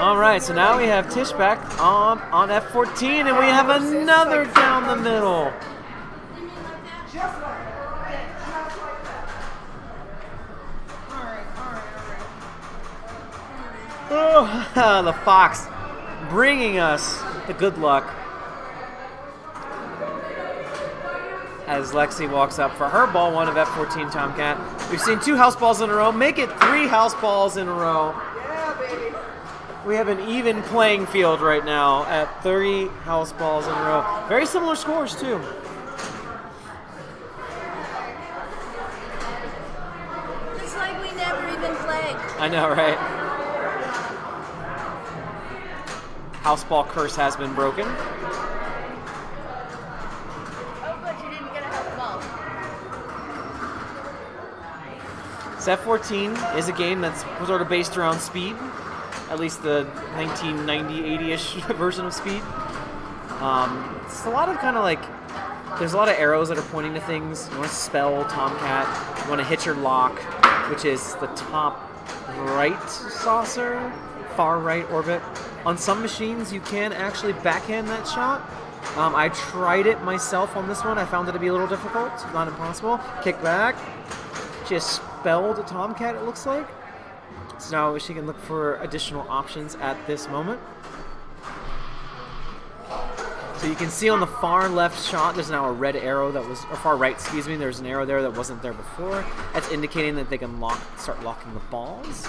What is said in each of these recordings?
All right, so now we have Tish back on F-14, and we have another down the middle. Oh, the Fox bringing us the good luck as Lexi walks up for her ball one of F-14 Tomcat. We've seen 2 house balls in a row. Make it 3 house balls in a row. Yeah, baby. We have an even playing field right now at 3 house balls in a row. Very similar scores, too. It's like we never even played. I know, right? House ball curse has been broken. Oh, but you didn't get a house ball. F-14 is a game that's sort of based around speed. At least the 1990, 80-ish version of Speed. It's a lot of kind of like, there's a lot of arrows that are pointing to things. You want to spell Tomcat. You want to hit your lock, which is the top right saucer, far right orbit. On some machines, you can actually backhand that shot. I tried it myself on this one. I found it to be a little difficult, not impossible. Kick back. Just spelled a Tomcat, it looks like. So now she can look for additional options at this moment. So you can see on the far left shot, there's now a red arrow that was, or far right, excuse me, there's an arrow there that wasn't there before. That's indicating that they can start locking the balls.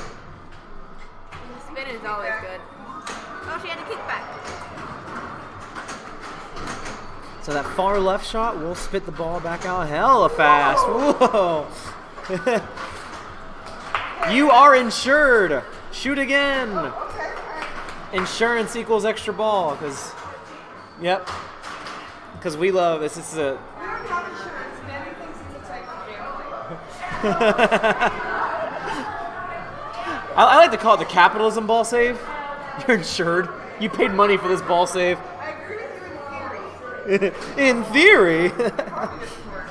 Spin is always good. Oh, she had a kickback. So that far left shot will spit the ball back out hella fast. Whoa! You are insured. Shoot again. Insurance equals extra ball, because, yep, because we love this. This is a. We don't have insurance, and Danny thinks it's a type of gambling. I like to call it the capitalism ball save. You're insured. You paid money for this ball save. I agree with you in In theory. theory. Probably just worse.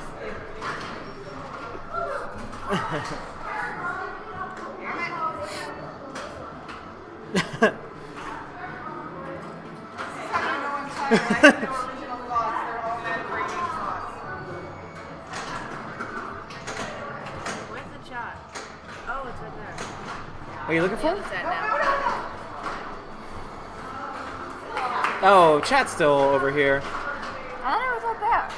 Where's the shot? Oh, it's right there. Are you looking for it? It's that now. Oh, chat's still over here. I thought it was up there.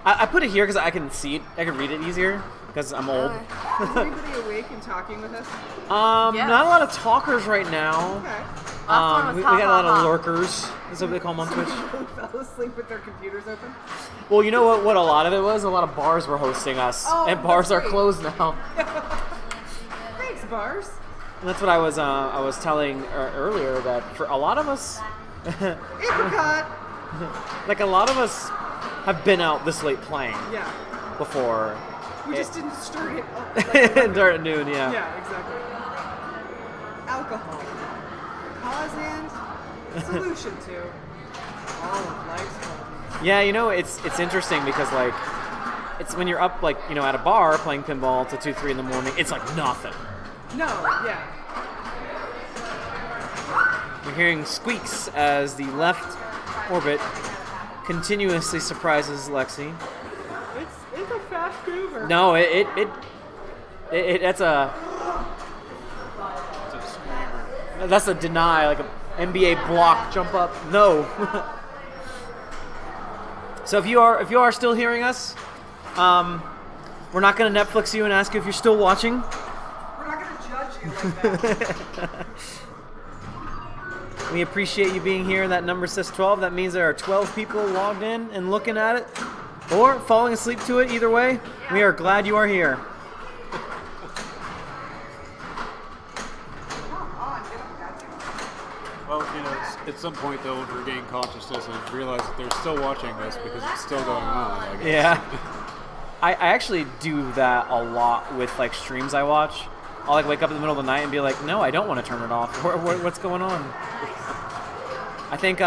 I put it here because I can see it. I can read it easier because I'm old. Is anybody awake and talking with us? Yes. Not a lot of talkers right now. Okay. Last one We was got a lot ha, of ha. lurkers. That's what they call them on Twitch. People fell asleep with their computers open. Well, you know what a lot of it was? A lot of bars were hosting us. Oh, And bars are that's great. closed now. Thanks, bars. And that's what I was telling earlier, that for a lot of us, Apricot. like a lot of us have been out this late playing Yeah. before. We just didn't start it up. During noon, yeah. Yeah, exactly. Alcohol. Cause and solution to all of life's problems. Yeah, you know, it's interesting because, like, it's when you're up, like, you know, at a bar playing pinball till 2, 3 in the morning, it's like nothing. No, yeah. We're hearing squeaks as the left orbit continuously surprises Lexi. It's a fast mover. No, that's a deny, like an NBA block jump up. No. So if you are still hearing us, we're not going to Netflix you and ask you if you're still watching. We're not going to judge you like that. We appreciate you being here. That number says 12. That means there are 12 people logged in and looking at it, or falling asleep to it. Either way, we are glad you are here. Well, you know, at some point they'll regain consciousness and realize that they're still watching this because it's still going on, I guess. Yeah. I actually do that a lot with, like, streams I watch. I'll, like, wake up in the middle of the night and be like, no, I don't want to turn it off. What's going on? I think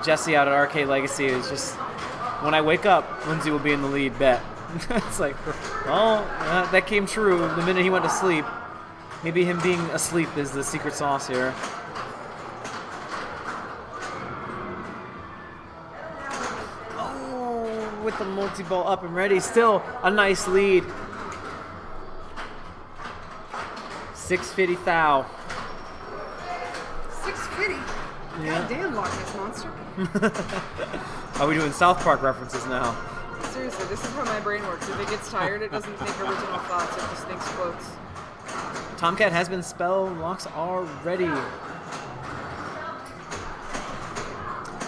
Jesse out at Arcade Legacy is just, when I wake up, Lindsay will be in the lead, bet. It's like, well, that came true the minute he went to sleep. Maybe him being asleep is the secret sauce here. Oh, with the multi-ball up and ready. Still a nice lead. 650 thou. 650. Yeah. Goddamn, Loch Ness Monster. Are we doing South Park references now? Seriously, this is how my brain works. If it gets tired, it doesn't think original thoughts. It just thinks quotes. Tomcat has been spell locked already.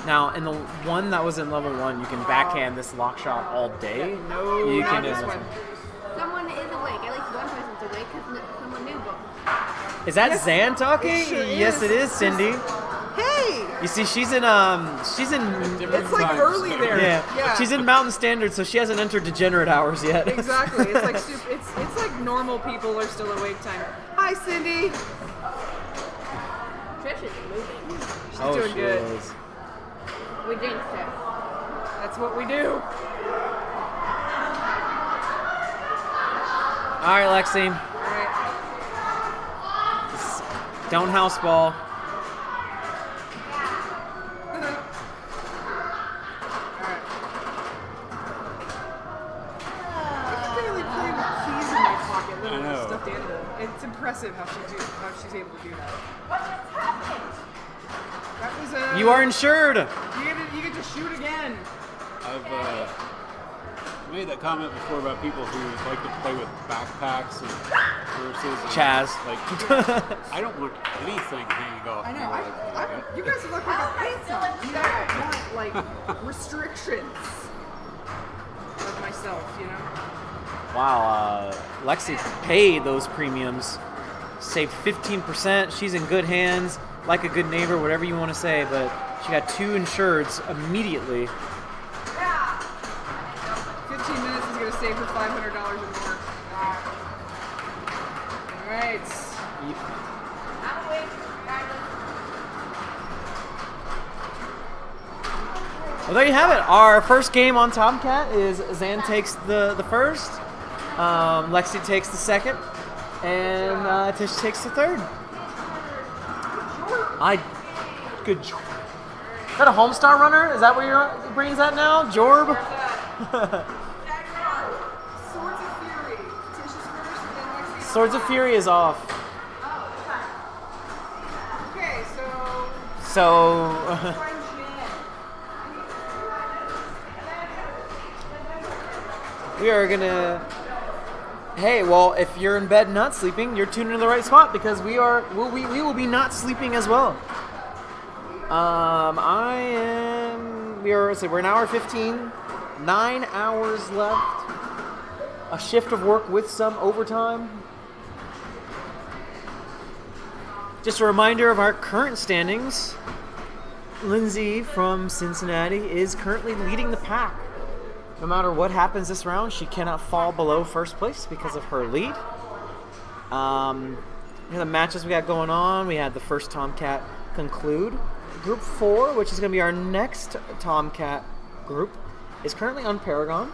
Now, in the one that was in level 1, you can backhand this lock shot all day. No, you not can this do one. Someone is awake. At least one person's awake because someone knew both. Is that Yes, Zan talking? it sure Yes, is. it is, Cindy. Hey! You see, she's in It's like early there. yeah, she's in Mountain Standard, so she hasn't entered degenerate hours yet. Exactly. It's like it's like normal people are still awake time. Hi, Cindy. Trish is moving. She's Oh, doing she good. is. We jinxed her. That's what we do. All right, Lexi. All right. Down house ball. It's impressive how she's able to do that. That was a. You are insured. You get to shoot again. I've made that comment before about people who like to play with backpacks and purses. And Chaz. Like, I don't want anything hanging off. I know. me. You guys look like a pencil. You don't want like restrictions of myself, you know. Wow, Lexi paid those premiums, saved 15%. She's in good hands, like a good neighbor, whatever you want to say, but she got 2 insureds immediately. 15 minutes is going to save her $500 or more. All right. I'm awake. Well, there you have it. Our first game on Tomcat is Zan takes the first, Lexi takes the second, and Tish takes the third. Good job. Is that a Homestar runner? Is that where your brain's at now? Jorb? Swords of Fury. Tish's first, and then Lexi's Swords of Fury is off. Okay, So, we are gonna. Hey, well, if you're in bed not sleeping, you're tuned into the right spot because we will be not sleeping as well. We're an hour 15, 9 hours left. A shift of work with some overtime. Just a reminder of our current standings. Lindsay from Cincinnati is currently leading the pack. No matter what happens this round, she cannot fall below first place because of her lead. The matches we got going on, we had the first Tomcat conclude. Group 4, which is going to be our next Tomcat group, is currently on Paragon.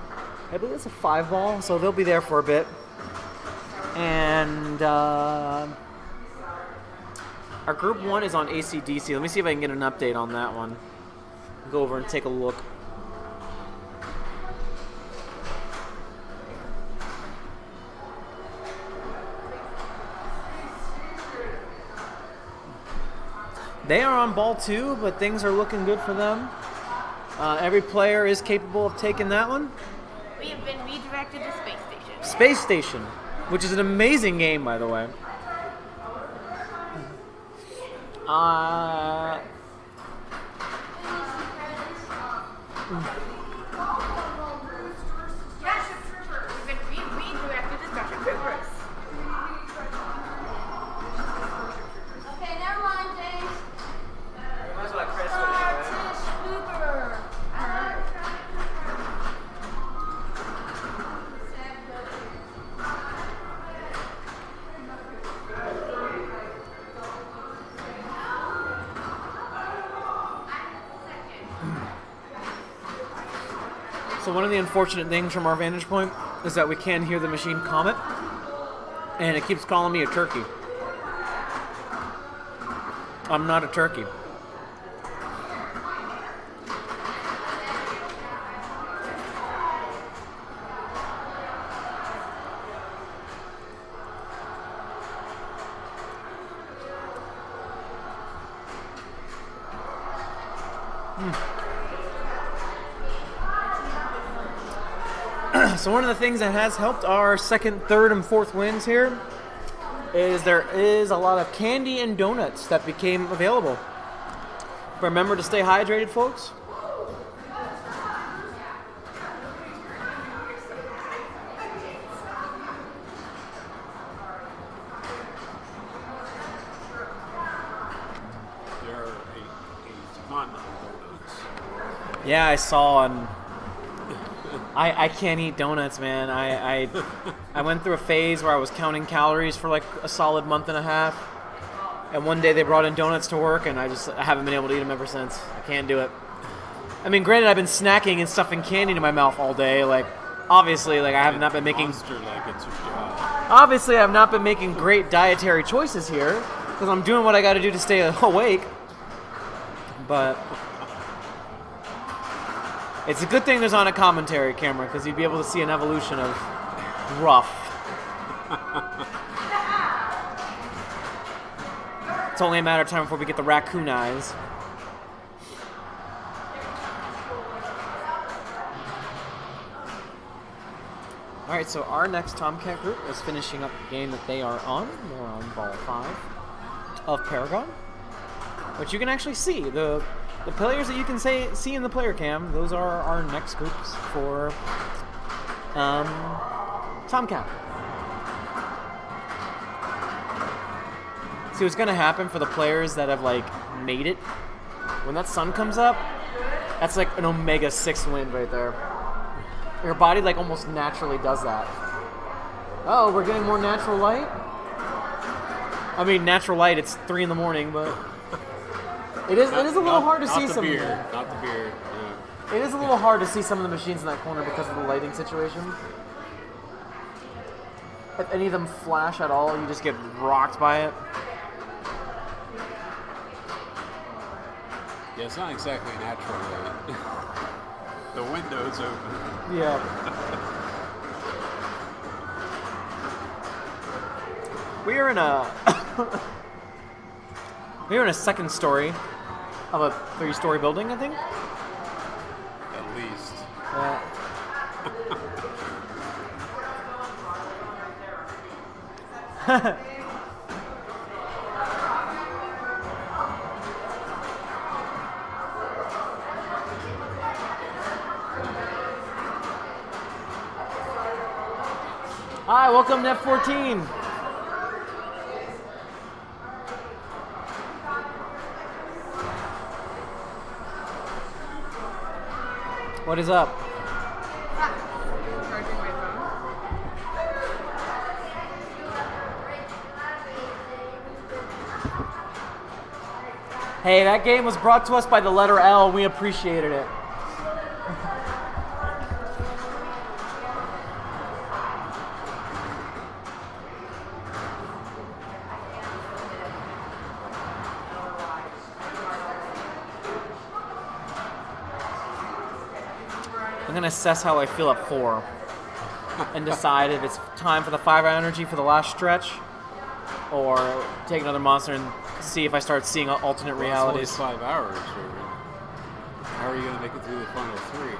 I believe it's a 5-ball, so they'll be there for a bit. And our Group 1 is on AC/DC. Let me see if I can get an update on that one. Go over and take a look. They are on ball 2, but things are looking good for them. Every player is capable of taking that one. We have been redirected to Space Station. Space Station, which is an amazing game, by the way. We've been redirected to Starship Troopers. Okay, never mind, James. Starship Trooper. So one of the unfortunate things from our vantage point is that we can hear the machine comment, and it keeps calling me a turkey. I'm not a turkey. So one of the things that has helped our second, third, and fourth wins here is there is a lot of candy and donuts that became available. Remember to stay hydrated, folks. There are a ton of donuts. Yeah, I saw on. I can't eat donuts, man. I went through a phase where I was counting calories for like a solid month and a half. And one day they brought in donuts to work, and I haven't been able to eat them ever since. I can't do it. I mean, granted, I've been snacking and stuffing candy in my mouth all day. Like, obviously, like I have not been making. Monster like it's your job. Obviously, I've not been making great dietary choices here because I'm doing what I got to do to stay awake. But it's a good thing there's on a commentary camera because you'd be able to see an evolution of rough. It's only a matter of time before we get the raccoon eyes. Alright, so our next Tomcat group is finishing up the game that they are on. They're on ball 5 of Paragon, which you can actually see. The players that you can see in the player cam, those are our next groups for Tomcat. See what's gonna happen for the players that have like made it. When that sun comes up, that's like an omega 6 wind right there. Your body like almost naturally does that. Oh, we're getting more natural light? I mean, natural light, it's 3 in the morning, but it is a little hard to see some. Not the beer. Yeah. It is a little hard to see some of the machines in that corner because of the lighting situation. If any of them flash at all, you just get rocked by it. Yeah, it's not exactly natural light. The window's open. Yeah. We are in a second story of a 3-story building, I think. At least. Hi, welcome to F-14. What is up? Charging my phone. Hey, that game was brought to us by the letter L. We appreciated it. I'm gonna assess how I feel at 4 and decide if it's time for the 5-hour energy for the last stretch or take another monster and see if I start seeing alternate realities. It's only 5 hours. How are you going to make it through the final 3?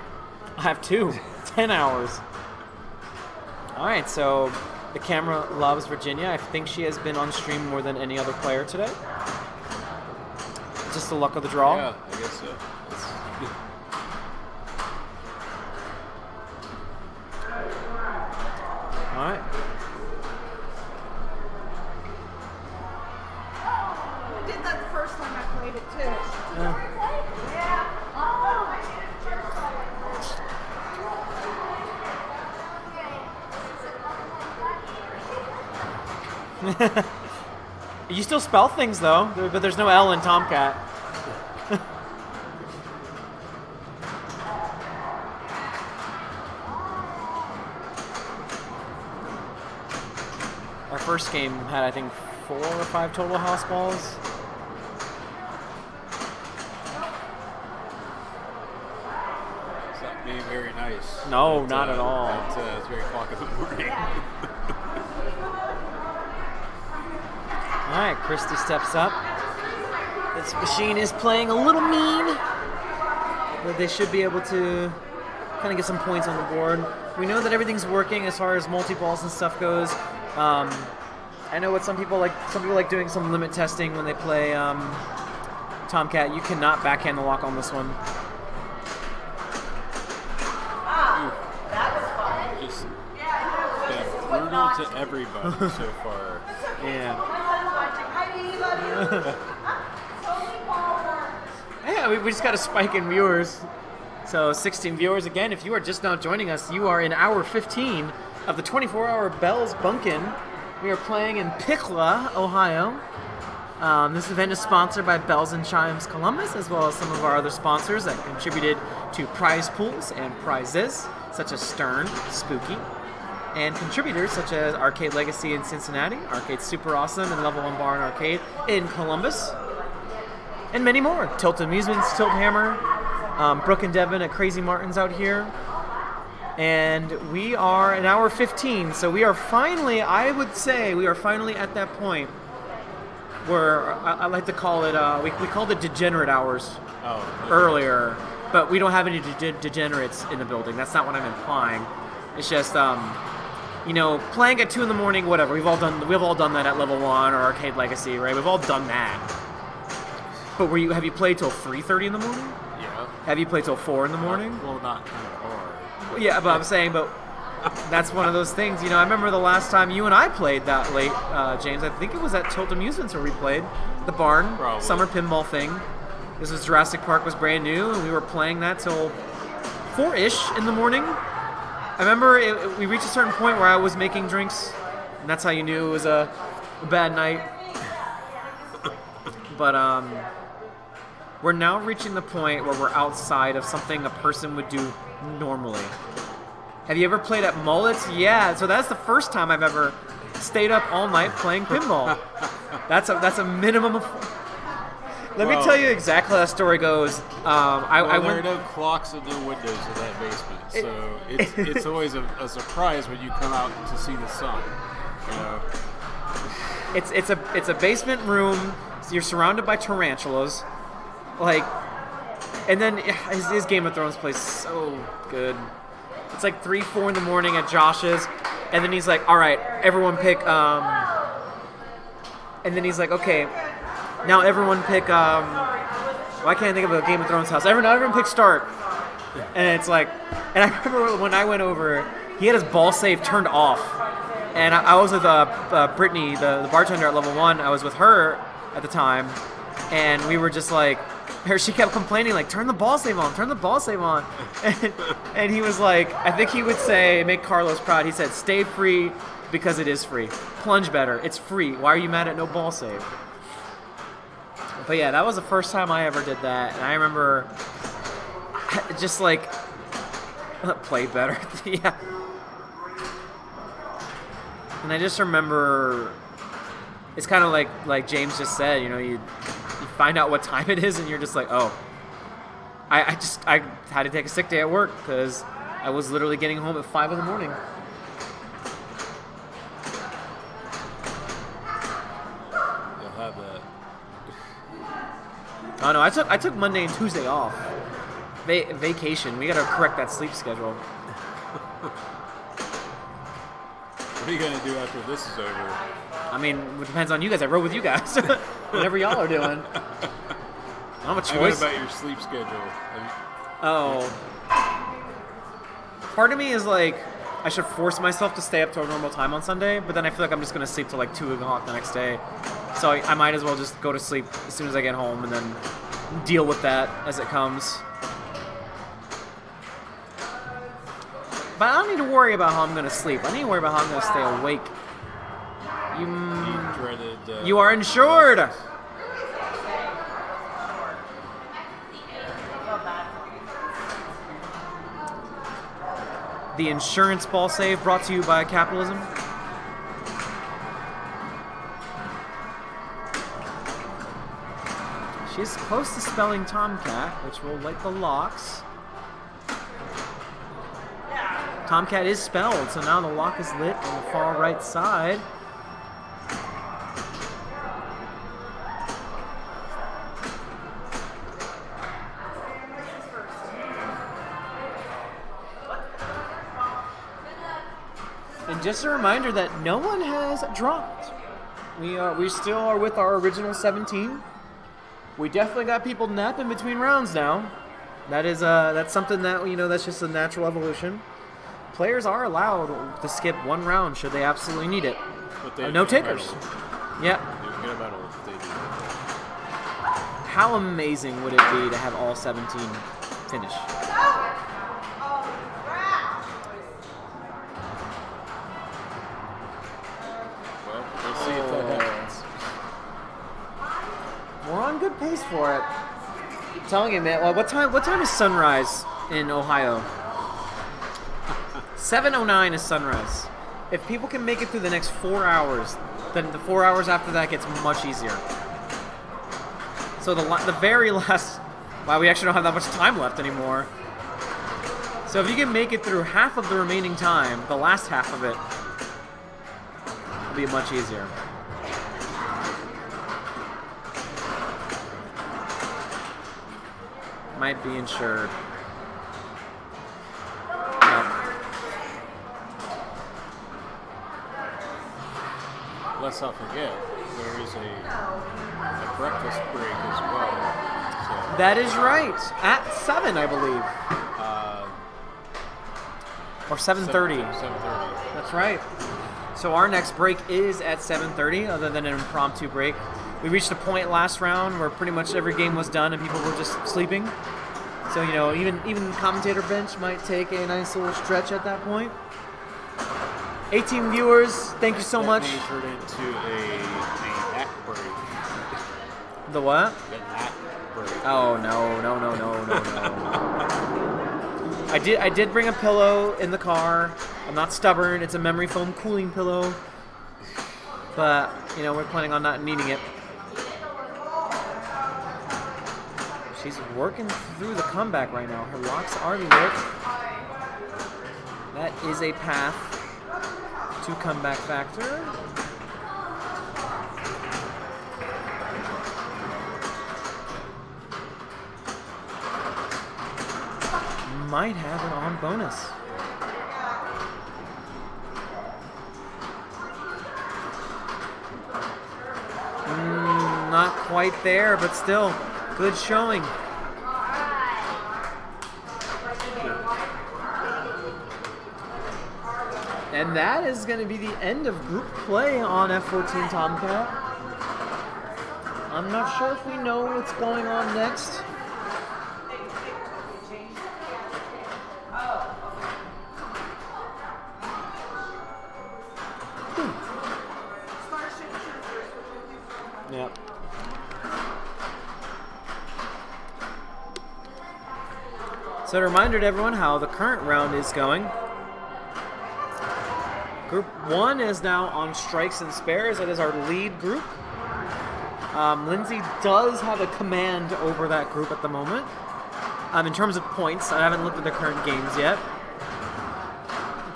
I have 2, 10 hours. Alright, so the camera loves Virginia. I think she has been on stream more than any other player today. Just the luck of the draw. Yeah, I guess so. Alright. I did that the first time I played it too. You still spell things though, but there's no L in Tomcat. Our first game had, I think, 4 or 5 total house balls. nice. No, But, not at all. It's 3 o'clock in the morning. All right, Christy steps up. This machine is playing a little mean, but they should be able to kind of get some points on the board. We know that everything's working as far as multi-balls and stuff goes. I know what some people like. Some people like doing some limit testing when they play Tomcat. You cannot backhand the lock on this one. Just been brutal to everybody so far. Yeah. Yeah, we just got a spike in viewers. So 16 viewers again. If you are just now joining us, you are in hour 15 of the 24-hour Bells Bunkin'. We are playing in Piqua, Ohio. This event is sponsored by Bells and Chimes Columbus, as well as some of our other sponsors that contributed to prize pools and prizes, such as Stern, Spooky, and contributors such as Arcade Legacy in Cincinnati, Arcade Super Awesome, and Level 1 Bar and Arcade in Columbus, and many more. Tilt Amusements, Tilt Hammer, Brooke and Devin at Crazy Martin's out here. And we are in hour 15, so we are finally, I would say, we are finally at that point where I like to call it, we called it degenerate hours earlier, but we don't have any degenerates in the building. That's not what I'm implying. It's just, playing at 2 in the morning, whatever. We've all done that at Level 1 or Arcade Legacy, right? We've all done that. But have you played till 3:30 in the morning? Yeah. Have you played till 4 in the morning? Well, not kind of hard. Yeah, but I'm saying, that's one of those things. I remember the last time you and I played that late, James. I think it was at Tilt Amusements where we played the barn summer pinball thing. This was Jurassic Park was brand new, and we were playing that till 4-ish in the morning. I remember we reached a certain point where I was making drinks, and that's how you knew it was a bad night. But we're now reaching the point where we're outside of something a person would do normally. Have you ever played at Mullets? Yeah, so that's the first time I've ever stayed up all night playing pinball. That's a minimum of... Let me tell you exactly how that story goes. There are no clocks and no windows in that basement, so it's always a surprise when you come out to see the sun. It's a basement room. So you're surrounded by tarantulas, and then his Game of Thrones plays so good. It's like 3, 4 in the morning at Josh's, and then he's like, "All right, everyone pick." And then he's like, "Okay, now everyone pick." Why can't I think of a Game of Thrones house? Everyone pick start. And it's like, and I remember when I went over, he had his ball save turned off, and I was with Brittany, the bartender at Level 1. I was with her at the time, and we were just like, she kept complaining, like, turn the ball save on, turn the ball save on. And he was like, I think he would say, make Carlos proud, he said, stay free because it is free. Plunge better, it's free. Why are you mad at no ball save? But yeah, that was the first time I ever did that, and I remember just like, play better, yeah. And I just remember, it's kind of like James just said, you find out what time it is, and you're just like, oh. I had to take a sick day at work because I was literally getting home at 5 in the morning. You'll have that. Oh no, I took Monday and Tuesday off. Vacation. We gotta correct that sleep schedule. What are you gonna do after this is over? I mean, it depends on you guys. I rode with you guys. Whatever y'all are doing. I don't have a choice. What about your sleep schedule? Part of me is like, I should force myself to stay up to a normal time on Sunday, but then I feel like I'm just going to sleep till like 2 o'clock the next day. So I might as well just go to sleep as soon as I get home and then deal with that as it comes. But I don't need to worry about how I'm going to sleep. I need to worry about how I'm going to stay awake. You are insured! The insurance ball save brought to you by capitalism. She's close to spelling Tomcat, which will light the locks. Tomcat is spelled, so now the lock is lit on the far right side. And just a reminder that no one has dropped. We still are with our original 17. We definitely got people napping between rounds now. That's something that, you know, that's just a natural evolution. Players are allowed to skip one round should they absolutely need it. No takers. Yep. They get a medal if they do. How amazing would it be to have all 17 finish? Well, we'll see if that happens. We're on good pace for it. I'm telling you, man. Well, what time is sunrise in Ohio? 7:09 is sunrise. If people can make it through the next 4 hours, then the 4 hours after that gets much easier. So the very last... Wow, we actually don't have that much time left anymore. So if you can make it through half of the remaining time, the last half of it will be much easier. Might be insured. Let's not forget, there is a breakfast break as well. So, That is right. At 7, I believe. Or 7:30. 7:30. That's right. So our next break is at 7:30, other than an impromptu break. We reached a point last round where pretty much every game was done and people were just sleeping. So, you know, even the commentator bench might take a nice little stretch at that point. 18 viewers, thank you so much. That may turn into a nap break. The what? A nap break. Oh, no. I did bring a pillow in the car. I'm not stubborn. It's a memory foam cooling pillow. But, you know, we're planning on not needing it. She's working through the comeback right now. Her locks are lit. That is a path to comeback factor. Might have it on bonus. Not quite there, but still, good showing. And that is going to be the end of group play on F-14 Tomcat. I'm not sure if we know what's going on next. Yep. So a reminder to everyone how the current round is going. Group 1 is now on strikes and spares. That is our lead group. Lindsay does have a command over that group at the moment. In terms of points, I haven't looked at the current games yet.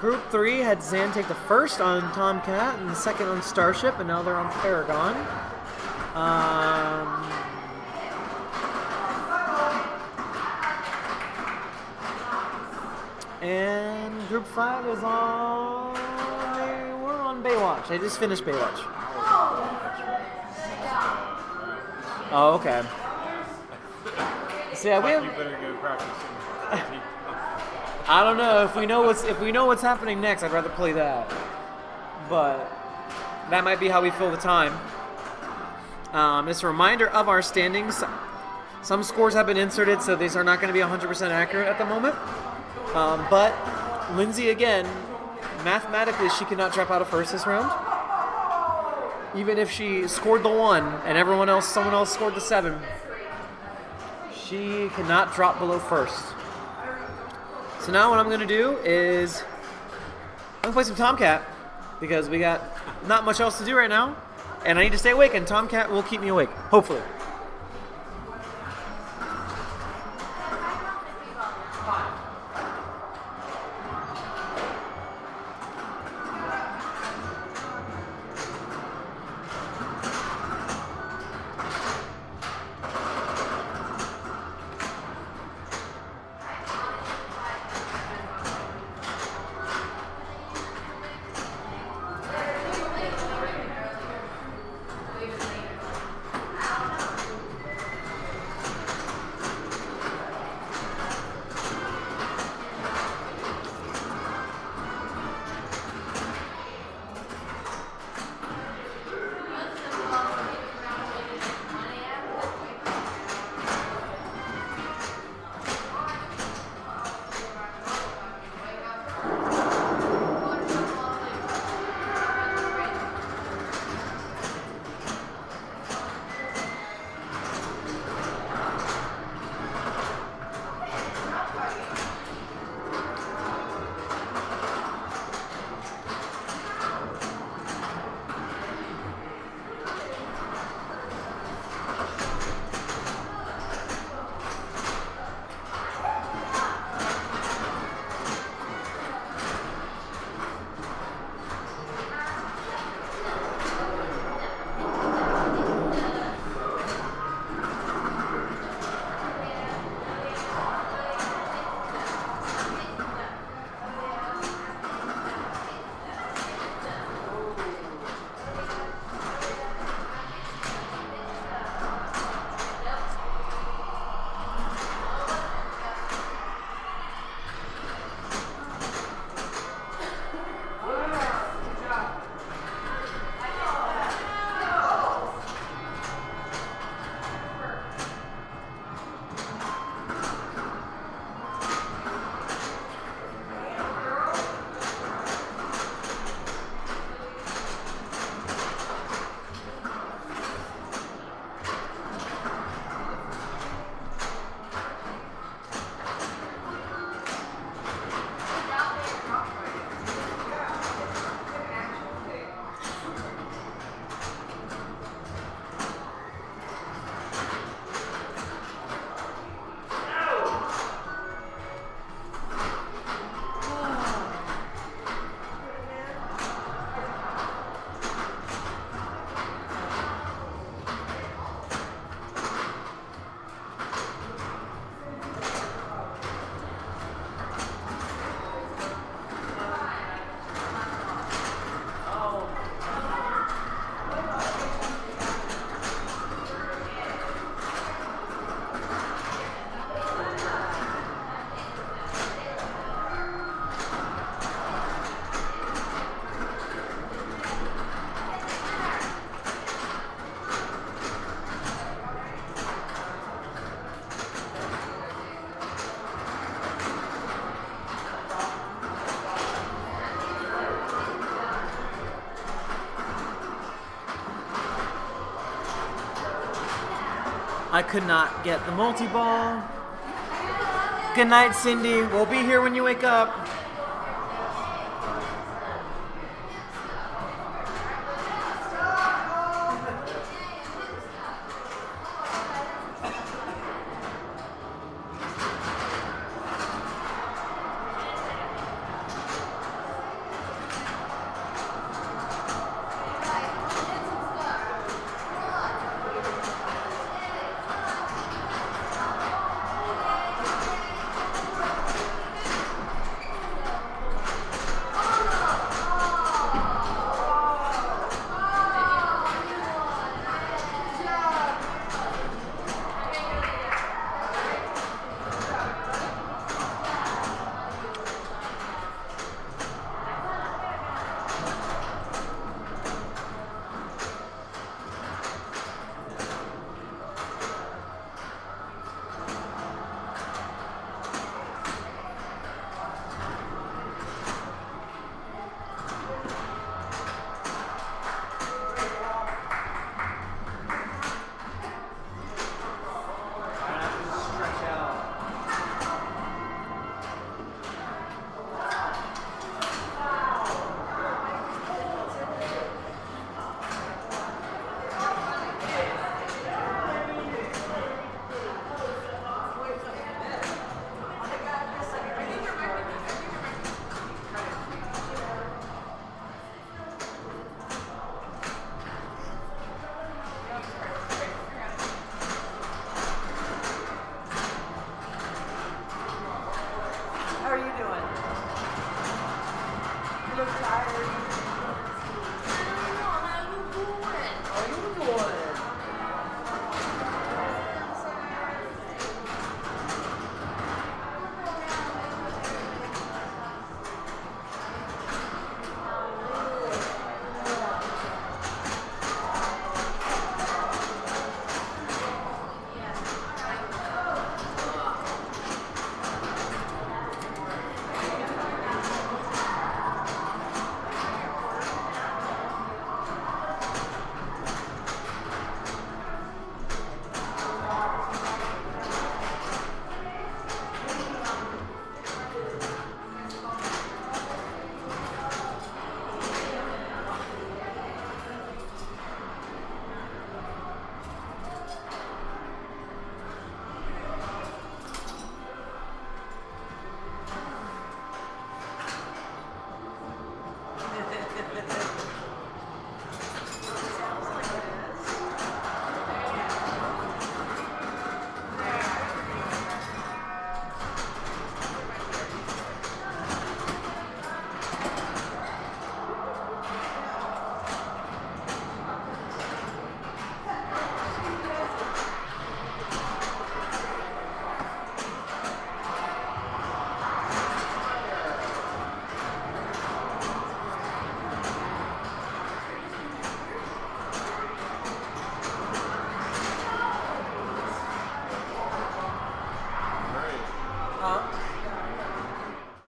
Group 3 had Zan take the first on Tomcat and the second on Starship, and now they're on Paragon. And Group 5 is on... We're on Baywatch. I just finished Baywatch. Oh, okay. So yeah, we have... You better go practice. I don't know if we know what's happening next. I'd rather play that, but that might be how we fill the time. Just a reminder of our standings. Some scores have been inserted, so these are not going to be 100% accurate at the moment. But Lindsay, again, mathematically, she cannot drop out of first this round. Even if she scored the 1 and someone else scored the 7, she cannot drop below first. So now what I'm going to do is I'm going to play some Tomcat because we got not much else to do right now. And I need to stay awake, and Tomcat will keep me awake, hopefully. I could not get the multi-ball. Good night, Cindy. We'll be here when you wake up.